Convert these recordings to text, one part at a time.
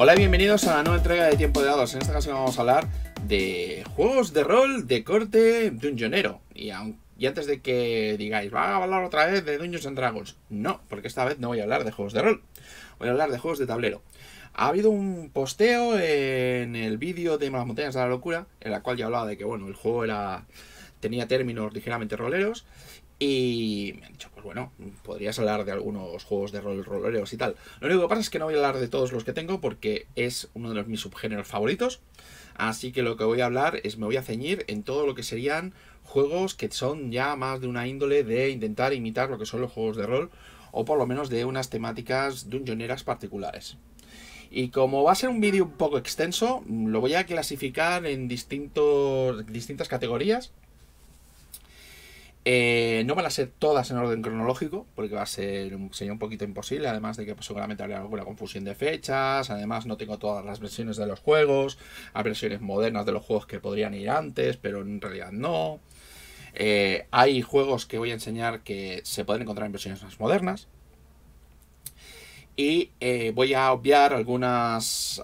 Hola y bienvenidos a la nueva entrega de Tiempo de Dados. En esta ocasión vamos a hablar de juegos de rol de corte dungeonero. Y antes de que digáis, ¿va a hablar otra vez de Dungeons and Dragons? No, porque esta vez no voy a hablar de juegos de rol. Voy a hablar de juegos de tablero. Ha habido un posteo en el vídeo de Las Montañas de la Locura, en la cual yo hablaba de que bueno, el juego tenía términos ligeramente roleros. Y me han dicho, pues bueno, podrías hablar de algunos juegos de rol roleros y tal. Lo único que pasa es que no voy a hablar de todos los que tengo porque es uno de mis subgéneros favoritos. Así que lo que voy a hablar es, me voy a ceñir en todo lo que serían juegos que son ya más de una índole de intentar imitar lo que son los juegos de rol, o por lo menos de unas temáticas dungeoneras particulares. Y como va a ser un vídeo un poco extenso, lo voy a clasificar en distintas categorías. No van a ser todas en orden cronológico, porque sería un poquito imposible, además de que pues, seguramente habría alguna confusión de fechas. Además no tengo todas las versiones de los juegos, hay versiones modernas de los juegos que podrían ir antes, pero en realidad no. Hay juegos que voy a enseñar que se pueden encontrar en versiones más modernas. Y voy a obviar algunos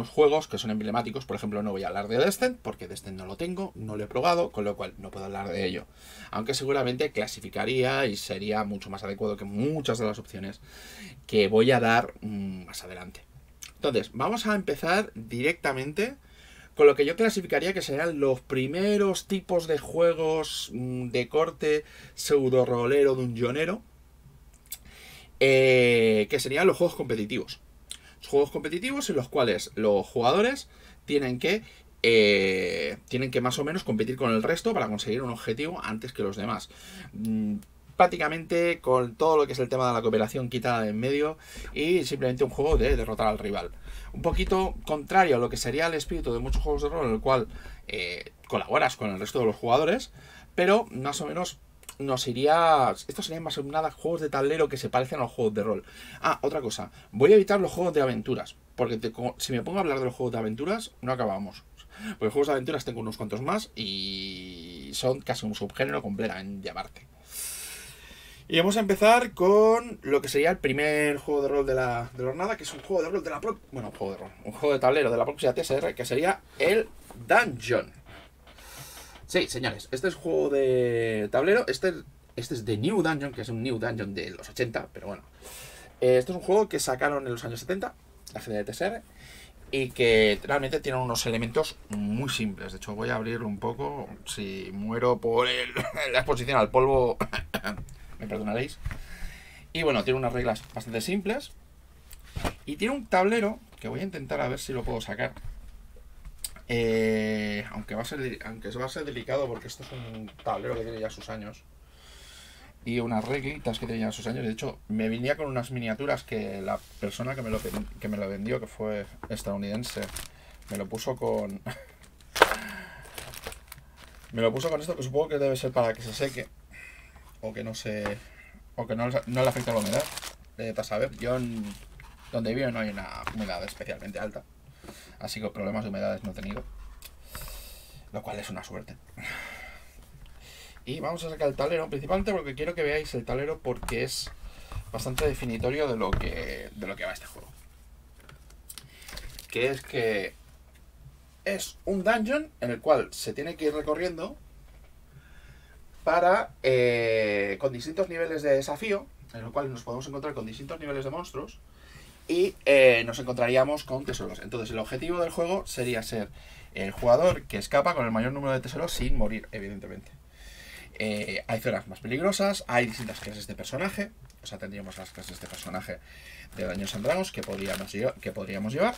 juegos que son emblemáticos. Por ejemplo, no voy a hablar de Descent, porque Descent no lo tengo, no lo he probado, con lo cual no puedo hablar de ello. Aunque seguramente clasificaría y sería mucho más adecuado que muchas de las opciones que voy a dar más adelante. Entonces, vamos a empezar directamente con lo que yo clasificaría que serían los primeros tipos de juegos de corte pseudo-rolero dungeonero. Que serían los juegos competitivos. Los juegos competitivos en los cuales los jugadores tienen que más o menos competir con el resto para conseguir un objetivo antes que los demás. Prácticamente con todo lo que es el tema de la cooperación quitada de en medio y simplemente un juego de derrotar al rival. Un poquito contrario a lo que sería el espíritu de muchos juegos de rol en el cual colaboras con el resto de los jugadores, pero más o menos esto sería más o menos nada juegos de tablero que se parecen a los juegos de rol. Ah, otra cosa, voy a evitar los juegos de aventuras, porque si me pongo a hablar de los juegos de aventuras no acabamos. Porque juegos de aventuras tengo unos cuantos más y son casi un subgénero completamente aparte. Y vamos a empezar con lo que sería el primer juego de rol de la jornada, que es un juego de rol de la un juego de tablero de la próxima TSR, que sería el Dungeon. Sí, señores, este es un juego de tablero. Este es The New Dungeon, que es un New Dungeon de los 80, pero bueno. Este es un juego que sacaron en los años 70, la gente de TSR, y que realmente tiene unos elementos muy simples. De hecho, voy a abrirlo un poco. Si muero por la exposición al polvo, me perdonaréis. Y bueno, tiene unas reglas bastante simples. Y tiene un tablero que voy a intentar a ver si lo puedo sacar. Aunque va a ser delicado porque esto es un tablero que tiene ya sus años y unas reglitas que tiene ya sus años. De hecho, me venía con unas miniaturas que la persona que me lo vendió, que fue estadounidense, me lo puso con esto, que supongo que debe ser para que se seque o que no le afecte la humedad. A saber, yo donde vivo no hay una humedad especialmente alta, así que problemas de humedades no he tenido, lo cual es una suerte. Y vamos a sacar el tablero, principalmente porque quiero que veáis el tablero, porque es bastante definitorio de lo que va este juego. Que es un dungeon en el cual se tiene que ir recorriendo con distintos niveles de desafío, en el cual nos podemos encontrar con distintos niveles de monstruos. Y nos encontraríamos con tesoros. Entonces el objetivo del juego sería ser el jugador que escapa con el mayor número de tesoros sin morir, evidentemente. Hay zonas más peligrosas, hay distintas clases de personaje. O sea, tendríamos las clases de personaje de Dungeons and Dragons que podríamos llevar.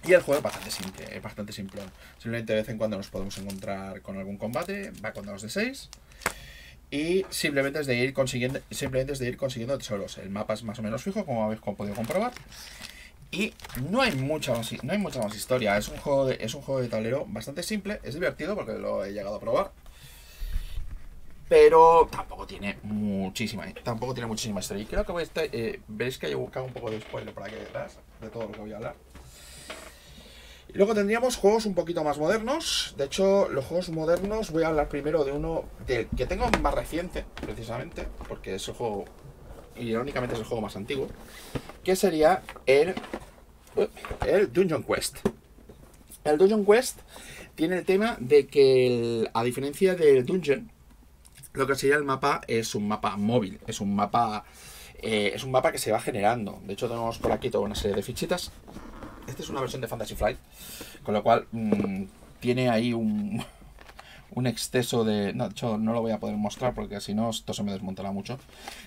Y el juego es bastante simple. Simplemente de vez en cuando nos podemos encontrar con algún combate, va con dados de 6. Y simplemente es de ir consiguiendo tesoros. El mapa es más o menos fijo, como habéis podido comprobar. Y no hay mucha más historia. Es un juego de tablero bastante simple. Es divertido porque lo he llegado a probar. Pero tampoco tiene muchísima historia. Y creo que veréis que hay buscado un poco de spoiler por aquí detrás de todo lo que voy a hablar. Y luego tendríamos juegos un poquito más modernos. De hecho, los juegos modernos, voy a hablar primero de uno que tengo más reciente, precisamente, porque es el juego, irónicamente es el juego más antiguo, que sería el el Dungeon Quest. El Dungeon Quest tiene el tema de que, a diferencia del Dungeon, lo que sería el mapa es un mapa móvil, es un mapa que se va generando. De hecho, tenemos por aquí toda una serie de fichitas. Esta es una versión de Fantasy Flight, con lo cual tiene ahí un exceso de... No, de hecho, no lo voy a poder mostrar porque si no esto se me desmontará mucho.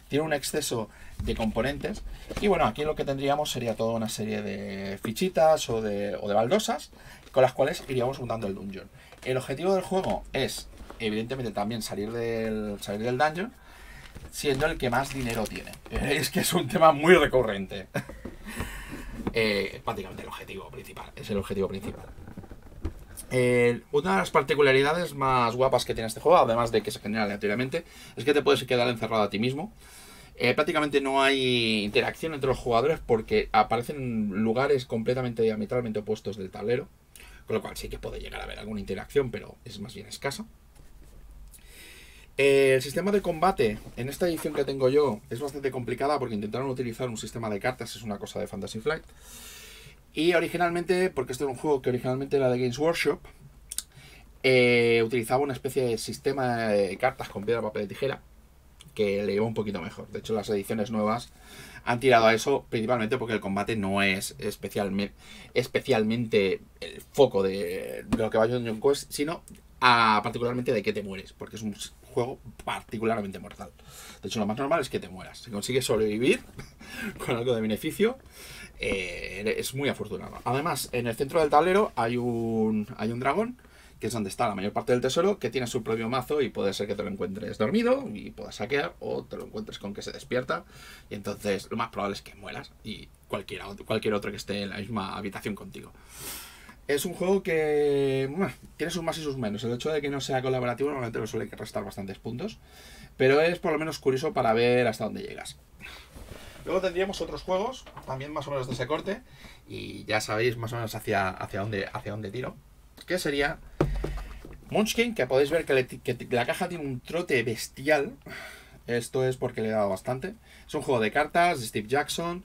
Tiene un exceso de componentes. Y bueno, aquí lo que tendríamos sería toda una serie de fichitas o de baldosas con las cuales iríamos montando el dungeon. El objetivo del juego es, evidentemente, también salir del dungeon, siendo el que más dinero tiene. Es que es un tema muy recurrente. Prácticamente el objetivo principal. Es el objetivo principal. Una de las particularidades más guapas que tiene este juego, además de que se genera aleatoriamente, es que te puedes quedar encerrado a ti mismo. Prácticamente no hay interacción entre los jugadores porque aparecen lugares completamente diametralmente opuestos del tablero, con lo cual sí que puede llegar a haber alguna interacción, pero es más bien escasa. El sistema de combate en esta edición que tengo yo es bastante complicada porque intentaron utilizar un sistema de cartas, es una cosa de Fantasy Flight. Y originalmente, porque este era un juego que originalmente era de Games Workshop, utilizaba una especie de sistema de cartas con piedra, papel y tijera que le iba un poquito mejor. De hecho, las ediciones nuevas han tirado a eso principalmente porque el combate no es especialmente el foco de lo que va a Dungeon Quest, sino particularmente de que te mueres, porque es un juego particularmente mortal. De hecho, lo más normal es que te mueras. Si consigues sobrevivir con algo de beneficio, es muy afortunado. Además, en el centro del tablero hay un dragón, que es donde está la mayor parte del tesoro, que tiene su propio mazo y puede ser que te lo encuentres dormido y puedas saquear, o te lo encuentres con que se despierta, y entonces lo más probable es que mueras y cualquier otro que esté en la misma habitación contigo. Es un juego que tiene sus más y sus menos. El hecho de que no sea colaborativo normalmente lo suele restar bastantes puntos, pero es por lo menos curioso para ver hasta dónde llegas. Luego tendríamos otros juegos, también más o menos de ese corte, y ya sabéis más o menos hacia dónde tiro, que sería Munchkin, que podéis ver que la caja tiene un trote bestial. Esto es porque le he dado bastante. Es un juego de cartas de Steve Jackson,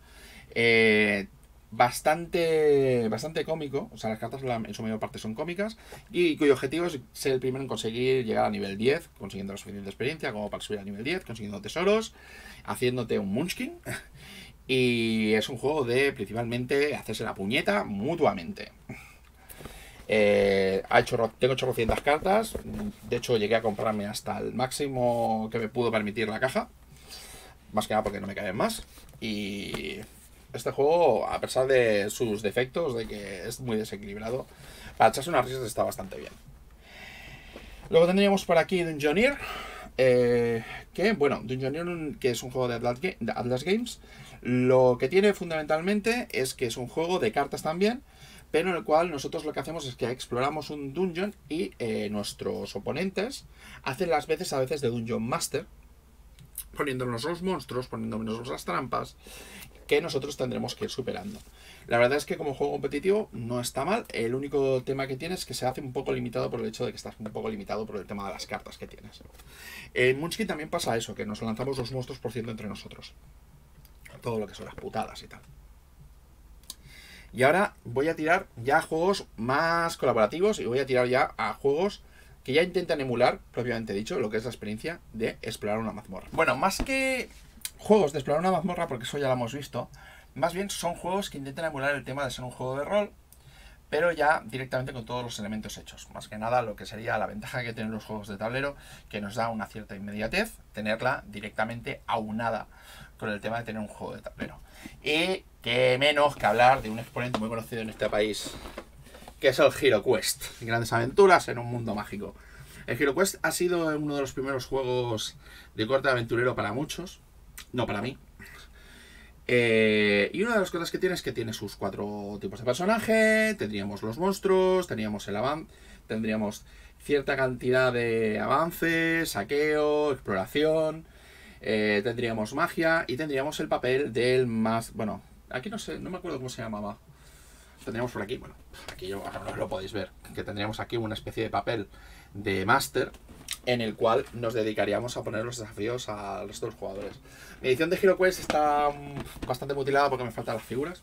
bastante cómico. O sea, las cartas en su mayor parte son cómicas, y cuyo objetivo es ser el primero en conseguir llegar a nivel 10, consiguiendo la suficiente experiencia como para subir a nivel 10, consiguiendo tesoros, haciéndote un Munchkin. Y es un juego de principalmente hacerse la puñeta mutuamente. Tengo 800 cartas. De hecho, llegué a comprarme hasta el máximo que me pudo permitir la caja, más que nada porque no me caben más. Y este juego, a pesar de sus defectos, de que es muy desequilibrado, para echarse unas risas está bastante bien. Luego tendríamos por aquí Dungeoneer, Dungeoneer, que es un juego de Atlas Games. Lo que tiene fundamentalmente es que es un juego de cartas también, pero en el cual nosotros lo que hacemos es que exploramos un dungeon y nuestros oponentes hacen las veces a veces de Dungeon Master, poniéndonos los monstruos, poniéndonos las trampas, que nosotros tendremos que ir superando. La verdad es que como juego competitivo no está mal. El único tema que tienes es que se hace un poco limitado por el hecho de que estás un poco limitado por el tema de las cartas que tienes. En Munchkin también pasa eso, que nos lanzamos los monstruos por ciento entre nosotros. Todo lo que son las putadas y tal. Y ahora voy a tirar ya a juegos más colaborativos y voy a tirar ya a juegos que ya intentan emular, propiamente dicho, lo que es la experiencia de explorar una mazmorra. Bueno, más que juegos de explorar una mazmorra, porque eso ya lo hemos visto, más bien son juegos que intentan emular el tema de ser un juego de rol, pero ya directamente con todos los elementos hechos. Más que nada lo que sería la ventaja que tienen los juegos de tablero, que nos da una cierta inmediatez, tenerla directamente aunada con el tema de tener un juego de tablero. Y que menos que hablar de un exponente muy conocido en este país, que es el Hero Quest. Grandes aventuras en un mundo mágico. El Hero Quest ha sido uno de los primeros juegos de corte aventurero para muchos, no para mí. Y una de las cosas que tiene es que tiene sus 4 tipos de personaje. Tendríamos los monstruos, tendríamos cierta cantidad de avances, saqueo, exploración, tendríamos magia y tendríamos el papel del más... Bueno, aquí no sé, no me acuerdo cómo se llamaba. Tendríamos por aquí, bueno, aquí ahora lo podéis ver, que tendríamos aquí una especie de papel de máster en el cual nos dedicaríamos a poner los desafíos al resto de los jugadores. Mi edición de Hero Quest está bastante mutilada porque me faltan las figuras,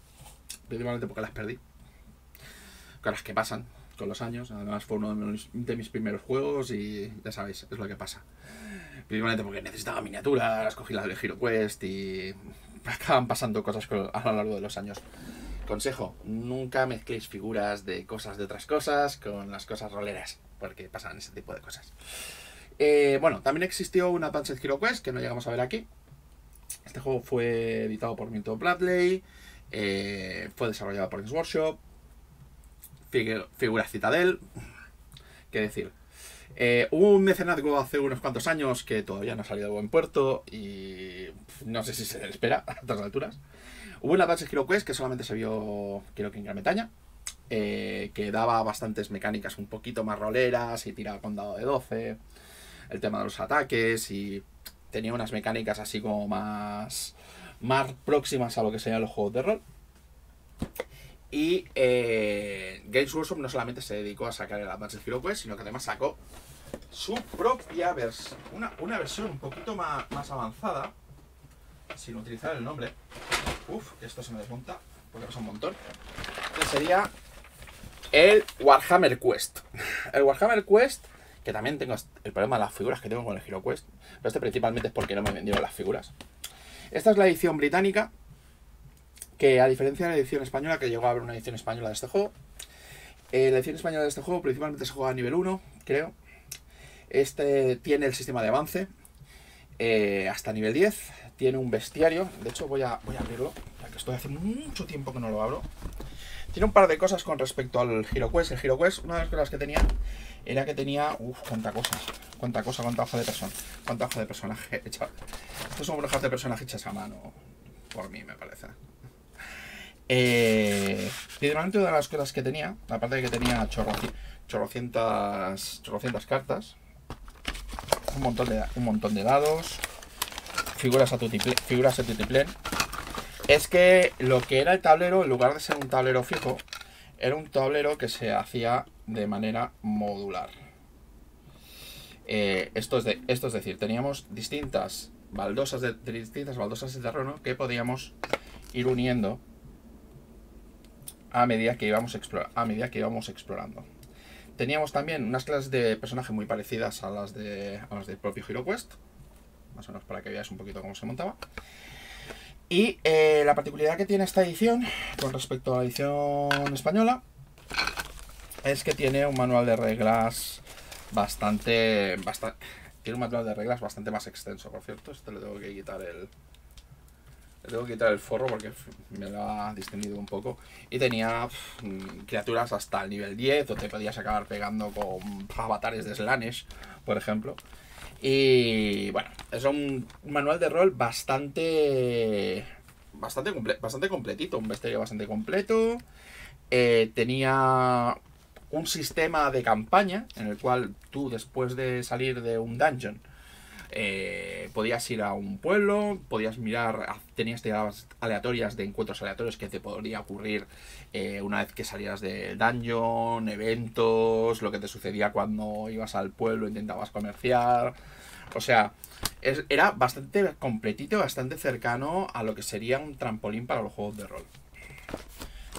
principalmente porque las perdí. Cosas que pasan con los años. Además fue uno de mis primeros juegos y ya sabéis, es lo que pasa. Principalmente porque necesitaba miniaturas, cogí la de HeroQuest y acaban pasando cosas a lo largo de los años. Consejo, nunca mezcléis figuras de cosas de otras cosas con las cosas roleras, porque pasan ese tipo de cosas. Bueno, también existió una Advanced HeroQuest que no llegamos a ver aquí. Este juego fue editado por Milton Bradley, fue desarrollado por Games Workshop, figuras Citadel, qué decir. Hubo un mecenazgo hace unos cuantos años que todavía no ha salido de buen puerto y no sé si se le espera a estas alturas. Hubo una Advanced HeroQuest que solamente se vio, creo que en Gran Bretaña, que daba bastantes mecánicas un poquito más roleras y tiraba con dado de 12, el tema de los ataques y tenía unas mecánicas así como más próximas a lo que serían los juegos de rol. Y Games Workshop no solamente se dedicó a sacar el Advanced HeroQuest, sino que además sacó su propia versión, una versión un poquito más avanzada, sin utilizar el nombre. Uf, esto se me desmonta porque pasa un montón. Que sería el Warhammer Quest. El Warhammer Quest, que también tengo el problema de las figuras que tengo con el HeroQuest, pero este principalmente es porque no me vendieron las figuras. Esta es la edición británica, que a diferencia de la edición española, que llegó a haber una edición española de este juego, la edición española de este juego principalmente se juega a nivel 1, creo. Este tiene el sistema de avance hasta nivel 10, tiene un bestiario, de hecho voy a abrirlo, ya que estoy hace mucho tiempo que no lo abro. Tiene un par de cosas con respecto al HeroQuest. El HeroQuest, una de las cosas que tenía, era que tenía, cuánta hoja de personaje hecha. Estos son hojas de personaje hechas a mano, por mí me parece. Principalmente una de las cosas que tenía, aparte de que tenía chorrocientas cartas, un montón de dados, figuras a tutiplén, es que lo que era el tablero, en lugar de ser un tablero fijo, era un tablero que se hacía de manera modular. Esto es decir, teníamos distintas baldosas de terreno que podíamos ir uniendo a medida que íbamos explorando. Teníamos también unas clases de personaje muy parecidas a las del propio HeroQuest, más o menos para que veáis un poquito cómo se montaba. Y la particularidad que tiene esta edición con respecto a la edición española es que tiene un manual de reglas bastante más extenso. Por cierto, este le tengo que quitar el forro porque me lo ha distendido un poco. Y tenía criaturas hasta el nivel 10, o te podías acabar pegando con avatares de Slaanesh, por ejemplo. Y bueno, es un manual de rol bastante completito, un bestiario bastante completo. Tenía un sistema de campaña en el cual tú, después de salir de un dungeon, podías ir a un pueblo, podías mirar, tenías tiradas aleatorias de encuentros aleatorios que te podría ocurrir una vez que salieras del dungeon, eventos, lo que te sucedía cuando ibas al pueblo, intentabas comerciar. O sea, era bastante completito, bastante cercano a lo que sería un trampolín para los juegos de rol.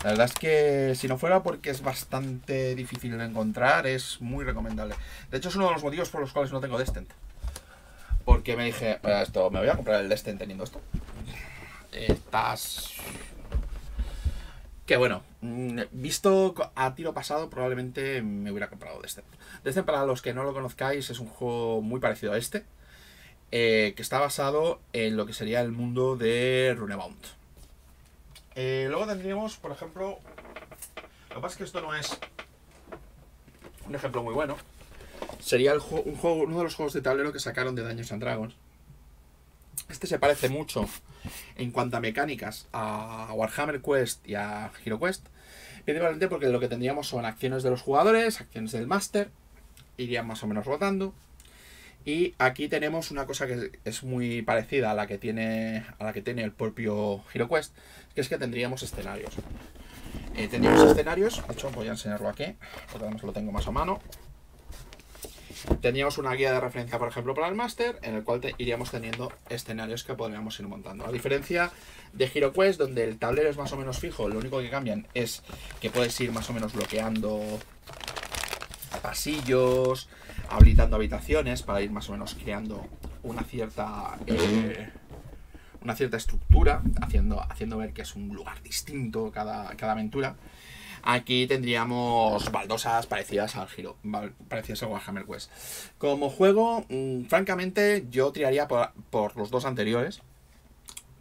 La verdad es que si no fuera porque es bastante difícil de encontrar, es muy recomendable. De hecho, es uno de los motivos por los cuales no tengo Descent. Porque me dije, me voy a comprar el Descent teniendo esto. Que bueno, visto a tiro pasado, probablemente me hubiera comprado Descent. Descent, para los que no lo conozcáis, es un juego muy parecido a este, que está basado en lo que sería el mundo de Runebound. Luego tendríamos, por ejemplo, lo que pasa es que esto no es un ejemplo muy bueno. Sería uno de los juegos de tablero que sacaron de Dungeons and Dragons. Este se parece mucho en cuanto a mecánicas a Warhammer Quest y a HeroQuest, principalmente porque lo que tendríamos son acciones de los jugadores, acciones del máster, irían más o menos rotando. Y aquí tenemos una cosa que es muy parecida a la que tiene el propio HeroQuest, que es que tendríamos escenarios. De hecho voy a enseñarlo aquí, porque además lo tengo más a mano. tendríamos una guía de referencia, por ejemplo, para el máster, en el cual iríamos teniendo escenarios que podríamos ir montando. A diferencia de HeroQuest, donde el tablero es más o menos fijo, lo único que cambian es que puedes ir más o menos bloqueando pasillos, habilitando habitaciones para ir más o menos creando una cierta estructura, haciendo ver que es un lugar distinto cada aventura. Aquí tendríamos baldosas parecidas al Warhammer Quest. Como juego, francamente, yo tiraría por los dos anteriores.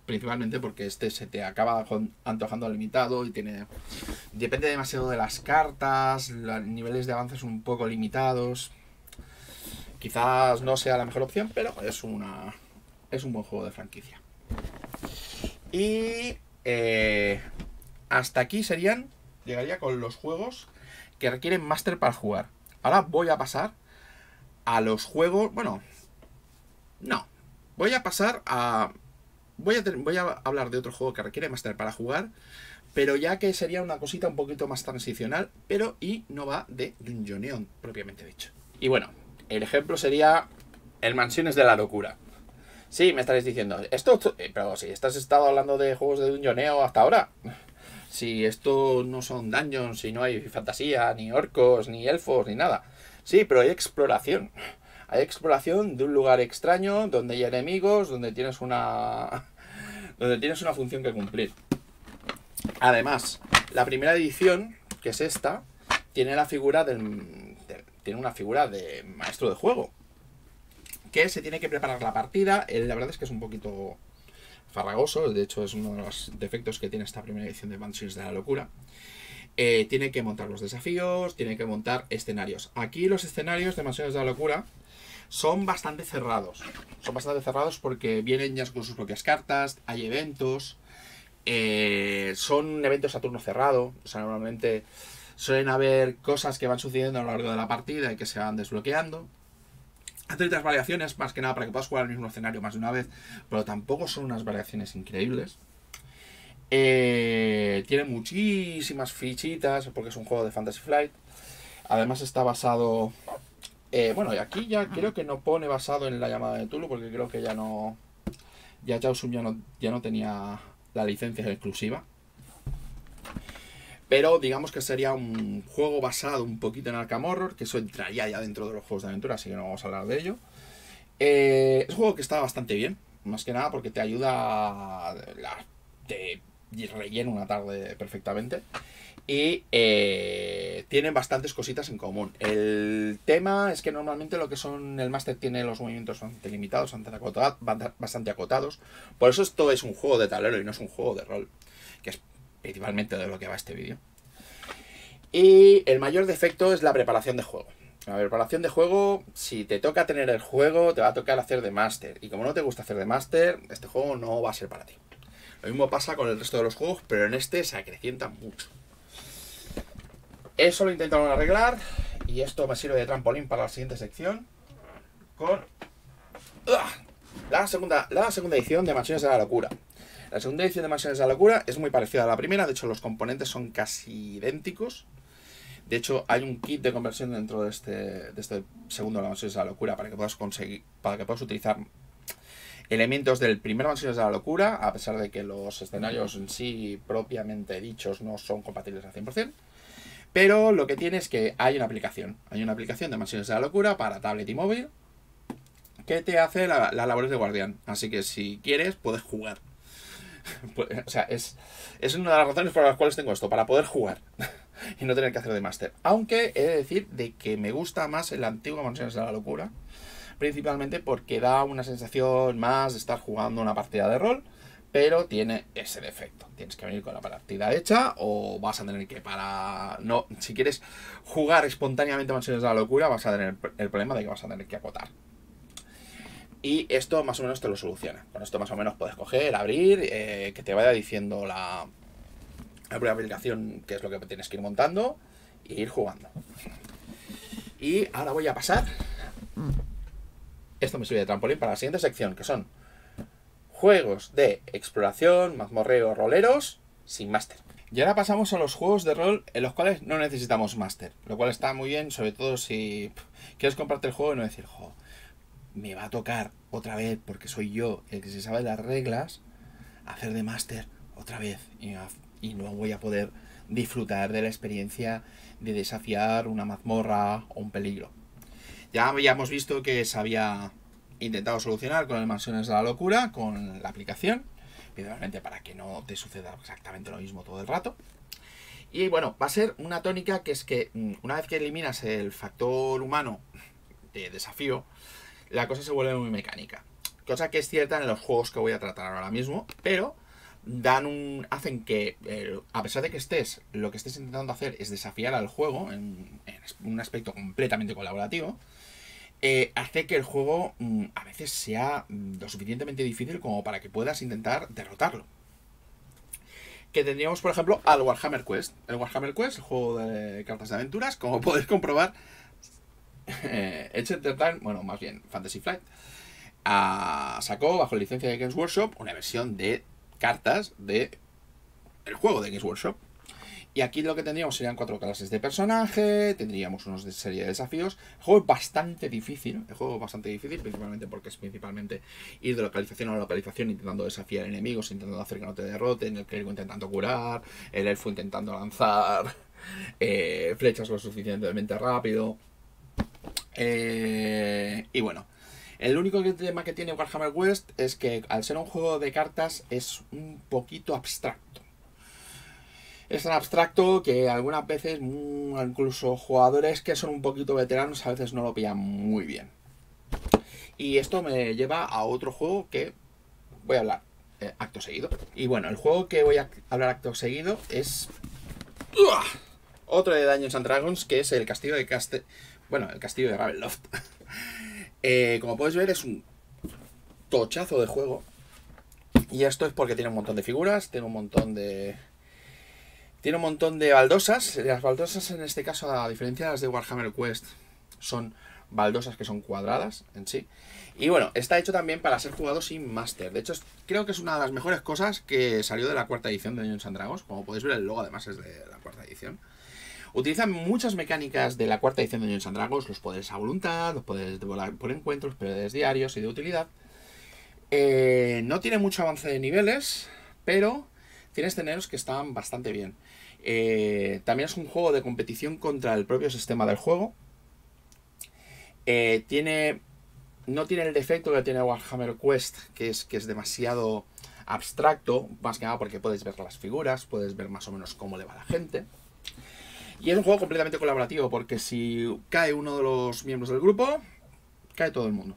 Principalmente porque este se te acaba antojando limitado y depende demasiado de las cartas, los niveles de avance son un poco limitados. Quizás no sea la mejor opción, pero es un buen juego de franquicia. Y hasta aquí llegaría con los juegos que requieren máster para jugar. Ahora voy a pasar a los juegos... Bueno, no. Voy a pasar a... Voy a hablar de otro juego que requiere máster para jugar, pero ya que sería una cosita un poquito más transicional, y no va de Dungeoneon, propiamente dicho. Y bueno, el ejemplo sería el Mansiones de la Locura. Sí, me estaréis diciendo, pero si estás estado hablando de juegos de Dungeoneo hasta ahora... Si esto no son dungeons, si no hay fantasía, ni orcos, ni elfos, ni nada. Sí, pero hay exploración. Hay exploración de un lugar extraño, donde hay enemigos, donde tienes una función que cumplir. Además, la primera edición, que es esta, tiene una figura de maestro de juego. Que se tiene que preparar la partida. La verdad es que es un poquito... farragoso, de hecho es uno de los defectos que tiene esta primera edición de Mansiones de la Locura. Tiene que montar los desafíos, tiene que montar escenarios. Aquí los escenarios de Mansiones de la Locura son bastante cerrados. Son bastante cerrados porque vienen ya con sus propias cartas, hay eventos, son eventos a turno cerrado. O sea, normalmente suelen haber cosas que van sucediendo a lo largo de la partida y que se van desbloqueando. Hace otras variaciones, más que nada para que puedas jugar al mismo escenario más de una vez, pero tampoco son unas variaciones increíbles. Tiene muchísimas fichitas, porque es un juego de Fantasy Flight. Además está basado... bueno, y aquí ya creo que no pone basado en la llamada de Tulu, porque creo que ya no... Ya Chaosium ya no tenía la licencia exclusiva. Pero digamos que sería un juego basado un poquito en Arkham Horror, que eso entraría ya dentro de los juegos de aventura, así que no vamos a hablar de ello. Es un juego que está bastante bien, más que nada porque te ayuda, te rellena una tarde perfectamente. Y tienen bastantes cositas en común. El tema es que normalmente lo que son el máster tiene los movimientos bastante limitados, bastante acotados. Por eso esto es un juego de tablero y no es un juego de rol, que es principalmente de lo que va este vídeo. Y el mayor defecto es la preparación de juego. La preparación de juego, si te toca tener el juego, te va a tocar hacer de máster. Y como no te gusta hacer de máster, este juego no va a ser para ti. Lo mismo pasa con el resto de los juegos, pero en este se acrecienta mucho. Eso lo intentaron arreglar, y esto me sirve de trampolín para la siguiente sección, con la segunda edición de Mansiones de la Locura. La segunda edición de Mansiones de la Locura es muy parecida a la primera, de hecho los componentes son casi idénticos. De hecho hay un kit de conversión dentro de este segundo de Mansiones de la Locura para que puedas utilizar elementos del primer Mansiones de la Locura, a pesar de que los escenarios en sí propiamente dichos no son compatibles al 100%. Pero lo que tiene es que hay una aplicación de Mansiones de la Locura para tablet y móvil que te hace las labores de guardián. Así que si quieres puedes jugar. O sea, es una de las razones por las cuales tengo esto, para poder jugar y no tener que hacer de máster. Aunque he de decir de que me gusta más el antiguo Mansiones de la Locura, principalmente porque da una sensación más de estar jugando una partida de rol, pero tiene ese defecto. Tienes que venir con la partida hecha o vas a tener que si quieres jugar espontáneamente Mansiones de la Locura, vas a tener el problema de que vas a tener que acotar. Y esto más o menos te lo soluciona. Con esto más o menos puedes coger, abrir, que te vaya diciendo la propia aplicación qué es lo que tienes que ir montando e ir jugando. Y ahora voy a pasar. Esto me sirve de trampolín para la siguiente sección, que son juegos de exploración, mazmorreo, roleros, sin máster. Y ahora pasamos a los juegos de rol en los cuales no necesitamos máster. Lo cual está muy bien, sobre todo si quieres comprarte el juego y no decir, jo, me va a tocar otra vez, porque soy yo el que se sabe las reglas, hacer de máster otra vez. Y no voy a poder disfrutar de la experiencia de desafiar una mazmorra o un peligro. Ya habíamos visto que se había intentado solucionar con el Mansiones de la Locura, con la aplicación, principalmente para que no te suceda exactamente lo mismo todo el rato. Y bueno, va a ser una tónica que es que una vez que eliminas el factor humano de desafío, la cosa se vuelve muy mecánica. Cosa que es cierta en los juegos que voy a tratar ahora mismo, pero hacen que, a pesar de que lo que estés intentando hacer es desafiar al juego en un aspecto completamente colaborativo, hace que el juego a veces sea lo suficientemente difícil como para que puedas intentar derrotarlo. Que tendríamos, por ejemplo, al Warhammer Quest. El Warhammer Quest, el juego de cartas de aventuras, como podéis comprobar, Edge Entertainment, bueno, más bien Fantasy Flight, sacó bajo licencia de Games Workshop una versión de cartas de el juego de Games Workshop. Y aquí lo que tendríamos serían 4 clases de personaje, tendríamos unos de serie de desafíos. El juego es bastante difícil, principalmente porque es principalmente ir de localización a localización intentando desafiar enemigos, intentando hacer que no te derroten, el clérigo intentando curar, el elfo intentando lanzar flechas lo suficientemente rápido. Y bueno, el único tema que tiene Warhammer West es que al ser un juego de cartas es un poquito abstracto. Es tan abstracto que algunas veces, incluso jugadores que son un poquito veteranos, a veces no lo pillan muy bien. Y esto me lleva a otro juego que voy a hablar acto seguido. Y bueno, el juego que voy a hablar acto seguido es otro de Dungeons and Dragons, que es el castillo de el castillo de Ravenloft. Como podéis ver, es un tochazo de juego. Y esto es porque tiene un montón de figuras, tiene un montón de baldosas. Las baldosas en este caso, a diferencia de las de Warhammer Quest, son baldosas que son cuadradas en sí. Y bueno, está hecho también para ser jugado sin máster. De hecho, creo que es una de las mejores cosas que salió de la cuarta edición de Dungeons and Dragons. Como podéis ver, el logo además es de la cuarta edición. Utilizan muchas mecánicas de la cuarta edición de Dungeons and Dragons, los poderes a voluntad, los poderes de volar por encuentros, poderes diarios y de utilidad. No tiene mucho avance de niveles, pero tiene escenarios que están bastante bien. También es un juego de competición contra el propio sistema del juego. No tiene el defecto que tiene Warhammer Quest, que es demasiado abstracto, más que nada porque puedes ver las figuras, puedes ver más o menos cómo le va a la gente. Y es un juego completamente colaborativo, porque si cae uno de los miembros del grupo, cae todo el mundo.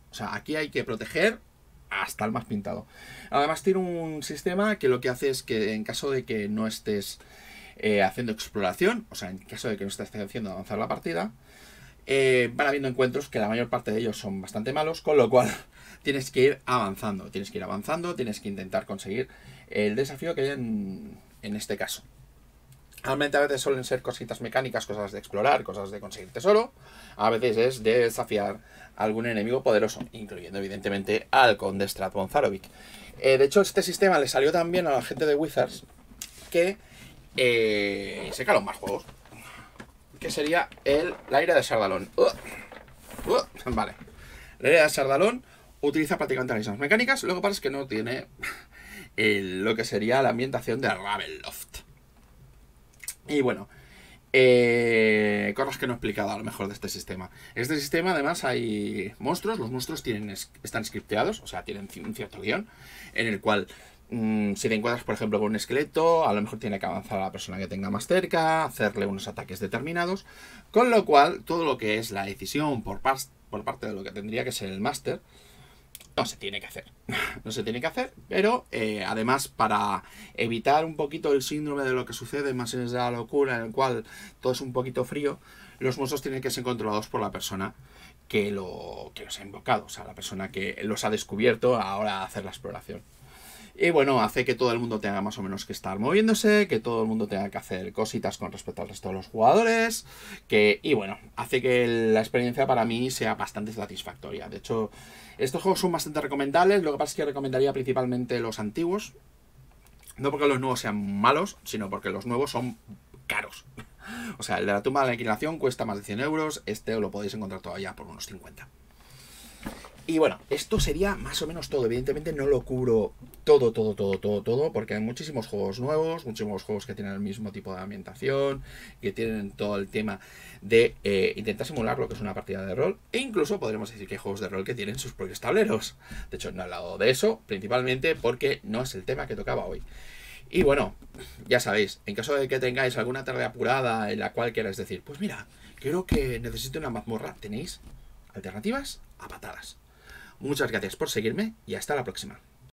O sea, aquí hay que proteger hasta el más pintado. Además tiene un sistema que lo que hace es que en caso de que no estés haciendo exploración, o sea, en caso de que no estés haciendo avanzar la partida, van habiendo encuentros que la mayor parte de ellos son bastante malos, con lo cual tienes que ir avanzando, tienes que intentar conseguir el desafío que hay en este caso. Realmente a veces suelen ser cositas mecánicas, cosas de explorar, cosas de conseguir tesoro. A veces es de desafiar a algún enemigo poderoso, incluyendo evidentemente al conde Stratton Zarovic. De hecho, este sistema le salió tan bien a la gente de Wizards que sacaron más juegos. Que sería la ira de Sardalón. Vale. La ira de Sardalón utiliza prácticamente las mismas mecánicas. Lo que pasa es que no tiene lo que sería la ambientación de Ravenloft. Y bueno, cosas que no he explicado a lo mejor de este sistema. En este sistema además hay monstruos. Los monstruos están scripteados, o sea, tienen un cierto guión en el cual si te encuentras, por ejemplo, con un esqueleto, a lo mejor tiene que avanzar a la persona que tenga más cerca, hacerle unos ataques determinados, con lo cual todo lo que es la decisión por parte de lo que tendría que ser el máster no se tiene que hacer. No se tiene que hacer, pero además, para evitar un poquito el síndrome de lo que sucede en Mansiones de la Locura, en el cual todo es un poquito frío, los monstruos tienen que ser controlados por la persona que los ha invocado, o sea, la persona que los ha descubierto ahora a hacer la exploración. Y bueno, hace que todo el mundo tenga más o menos que estar moviéndose, que todo el mundo tenga que hacer cositas con respecto al resto de los jugadores, y bueno, hace que la experiencia para mí sea bastante satisfactoria. De hecho, estos juegos son bastante recomendables. Lo que pasa es que recomendaría principalmente los antiguos, No porque los nuevos sean malos, sino porque los nuevos son caros. O sea, el de la tumba de la aniquilación cuesta más de 100 euros, este lo podéis encontrar todavía por unos 50. Y bueno, esto sería más o menos todo. Evidentemente no lo cubro todo, porque hay muchísimos juegos nuevos, muchísimos juegos que tienen el mismo tipo de ambientación, que tienen todo el tema de intentar simular lo que es una partida de rol, e incluso podremos decir que hay juegos de rol que tienen sus propios tableros. De hecho, no he hablado de eso, principalmente porque no es el tema que tocaba hoy. Y bueno, ya sabéis, en caso de que tengáis alguna tarea apurada en la cual queráis decir, pues mira, creo que necesito una mazmorra, tenéis alternativas a patadas. Muchas gracias por seguirme y hasta la próxima.